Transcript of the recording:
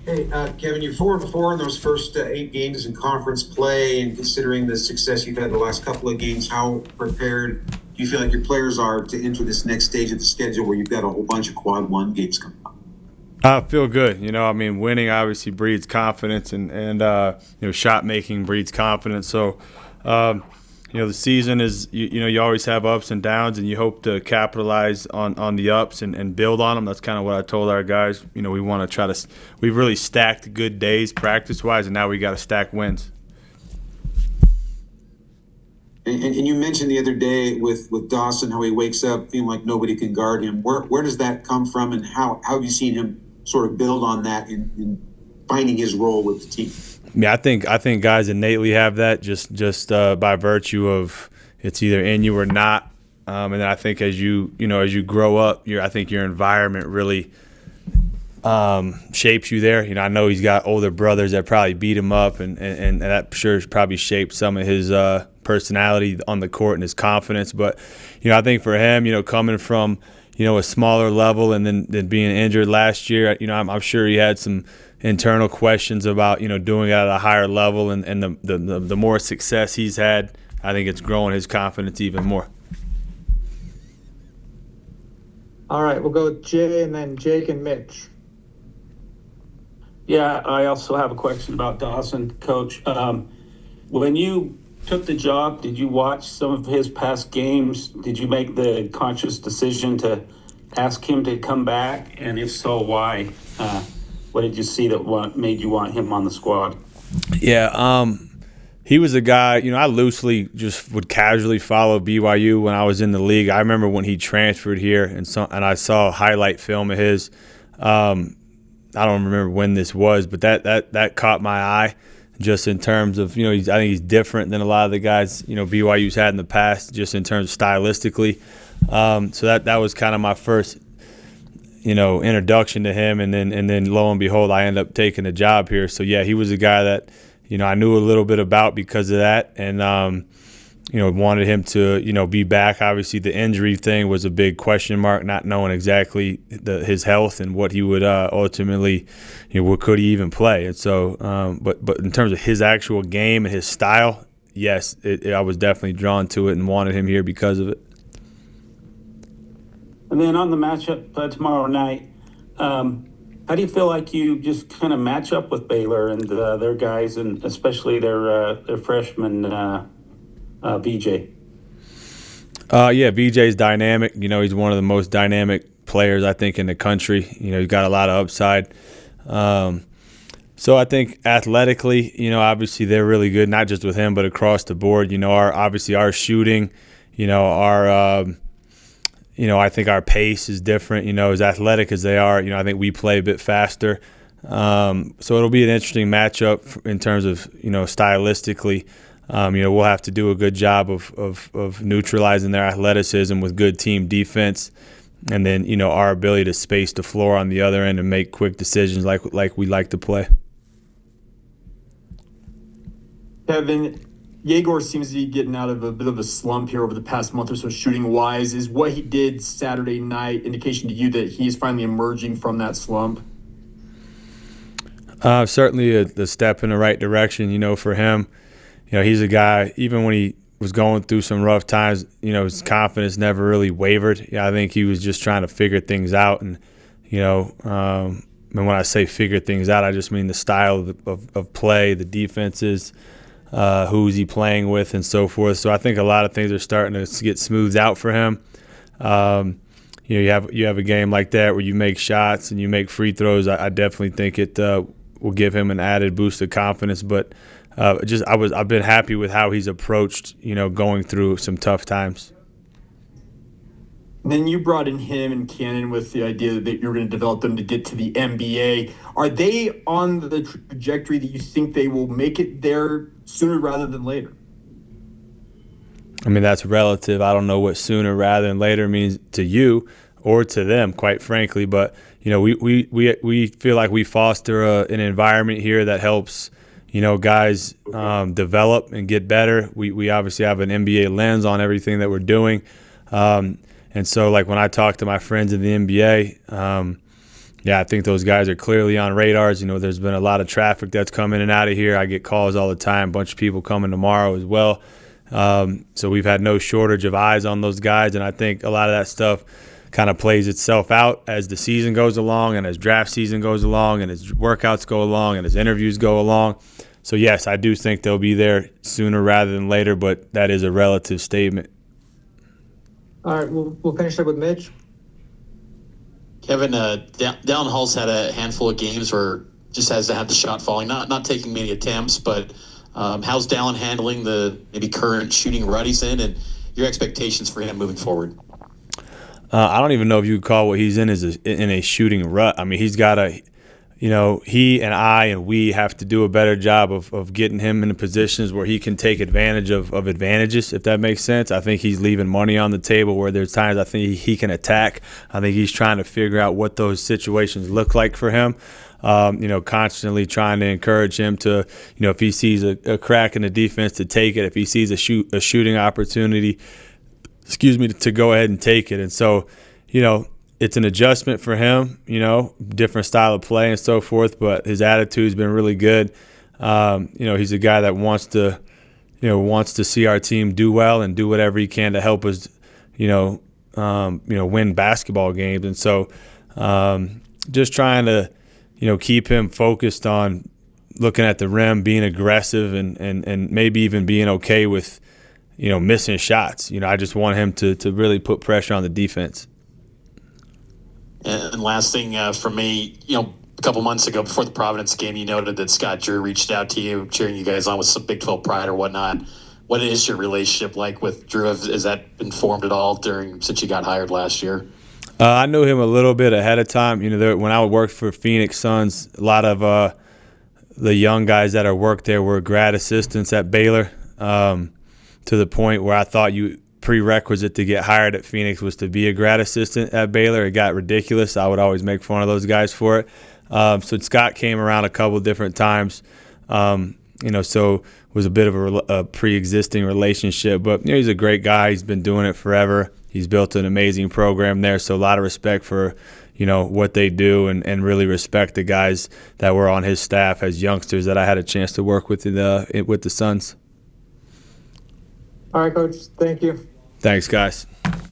Hey, Kevin, you're 4-4 in those first 8 games in conference play, and considering the success you've had the last couple of games, how prepared do you feel like your players are to enter this next stage of the schedule where you've got a whole bunch of quad one games coming up? I feel good. I mean, winning obviously breeds confidence, and shot making breeds confidence. So, um, the season is you always have ups and downs, and you hope to capitalize on the ups and build on them. That's kind of what I told our guys. We want to try to. We've really stacked good days practice wise, and now we got to stack wins. And you mentioned the other day with Dawson how he wakes up feeling like nobody can guard him. Where does that come from, and how have you seen him sort of build on that in finding his role with the team? Yeah, I think guys innately have that just by virtue of it's either in you or not. And then I think as you grow up, I think your environment really shapes you there. I know he's got older brothers that probably beat him up, and that sure has probably shaped some of his personality on the court and his confidence. But I think for him, coming from a smaller level and then being injured last year, I'm sure he had some internal questions about doing it at a higher level, and the more success he's had, I think it's growing his confidence even more. All right, we'll go with Jay and then Jake and Mitch. Yeah, I also have a question about Dawson, Coach. When you took the job, did you watch some of his past games? Did you make the conscious decision to ask him to come back? And if so, why? What did you see that made you want him on the squad? Yeah, he was a guy. I loosely just would casually follow BYU when I was in the league. I remember when he transferred here, and I saw a highlight film of his. I don't remember when this was, but that caught my eye, just in terms of I think he's different than a lot of the guys BYU's had in the past, just in terms of stylistically. So that was kind of my first introduction to him, and then lo and behold, I ended up taking a job here. So yeah, he was a guy that I knew a little bit about because of that, and wanted him to be back. Obviously, the injury thing was a big question mark, not knowing exactly his health and what he would ultimately, what could he even play. And so, but in terms of his actual game and his style, yes, I was definitely drawn to it and wanted him here because of it. And then on the matchup tomorrow night, how do you feel like you just kind of match up with Baylor and their guys, and especially their freshman VJ? Yeah, VJ's dynamic. He's one of the most dynamic players I think in the country. He's got a lot of upside. So I think athletically, obviously they're really good, not just with him, but across the board. Our shooting, I think our pace is different. As athletic as they are, I think we play a bit faster. So it'll be an interesting matchup in terms of stylistically. We'll have to do a good job of neutralizing their athleticism with good team defense, and then our ability to space the floor on the other end and make quick decisions like we like to play. Kevin, Yegor seems to be getting out of a bit of a slump here over the past month or so, shooting wise. Is what he did Saturday night indication to you that he's finally emerging from that slump? Certainly a step in the right direction, for him. He's a guy, even when he was going through some rough times, his confidence never really wavered. Yeah, I think he was just trying to figure things out. And when I say figure things out, I just mean the style of play, the defenses, who's he playing with, and so forth. So I think a lot of things are starting to get smoothed out for him. You have a game like that where you make shots and you make free throws. I definitely think it will give him an added boost of confidence. But I've been happy with how he's approached going through some tough times. And then you brought in him and Cannon with the idea that you're going to develop them to get to the NBA. Are they on the trajectory that you think they will make it there sooner rather than later? I mean, that's relative. I don't know what sooner rather than later means to you or to them, quite frankly. But we feel like we foster an environment here that helps guys develop and get better. We obviously have an NBA lens on everything that we're doing. And so, like, when I talk to my friends in the NBA, Yeah, I think those guys are clearly on radars. You know, there's been a lot of traffic that's come in and out of here. I get calls all the time, a bunch of people coming tomorrow as well. So we've had no shortage of eyes on those guys, and I think a lot of that stuff kind of plays itself out as the season goes along and as draft season goes along and as workouts go along and as interviews go along. So, yes, I do think they'll be there sooner rather than later, but that is a relative statement. All right, we'll finish up with Mitch. Kevin, Dallin Hall's had a handful of games where just has to have the shot falling, not taking many attempts, but how's Dallin handling the maybe current shooting rut he's in, and your expectations for him moving forward? I don't even know if you would call what he's in as in a shooting rut. I mean, he's got he and I and we have to do a better job of getting him into positions where he can take advantage of advantages, if that makes sense. I think he's leaving money on the table where there's times I think he can attack. I think he's trying to figure out what those situations look like for him. Constantly trying to encourage him to, if he sees a crack in the defense, to take it. If he sees a shooting opportunity, to go ahead and take it. And so, it's an adjustment for him, different style of play and so forth, but his attitude's been really good. He's a guy that wants to see our team do well and do whatever he can to help us, win basketball games. And so just trying to, keep him focused on looking at the rim, being aggressive and maybe even being okay with, missing shots. I just want him to really put pressure on the defense. And last thing for me, a couple months ago before the Providence game, you noted that Scott Drew reached out to you, cheering you guys on with some Big 12 pride or whatnot. What is your relationship like with Drew? Has that been formed at all since you got hired last year? I knew him a little bit ahead of time. When I worked for Phoenix Suns, a lot of the young guys that worked there were grad assistants at Baylor, to the point where I thought prerequisite to get hired at Phoenix was to be a grad assistant at Baylor. It got ridiculous. I would always make fun of those guys for it. So Scott came around a couple of different times, so it was a bit of a pre-existing relationship. But he's a great guy. He's been doing it forever. He's built an amazing program there, so a lot of respect for what they do, and really respect the guys that were on his staff as youngsters that I had a chance to work with with the Suns. All right, Coach. Thank you. Thanks, guys.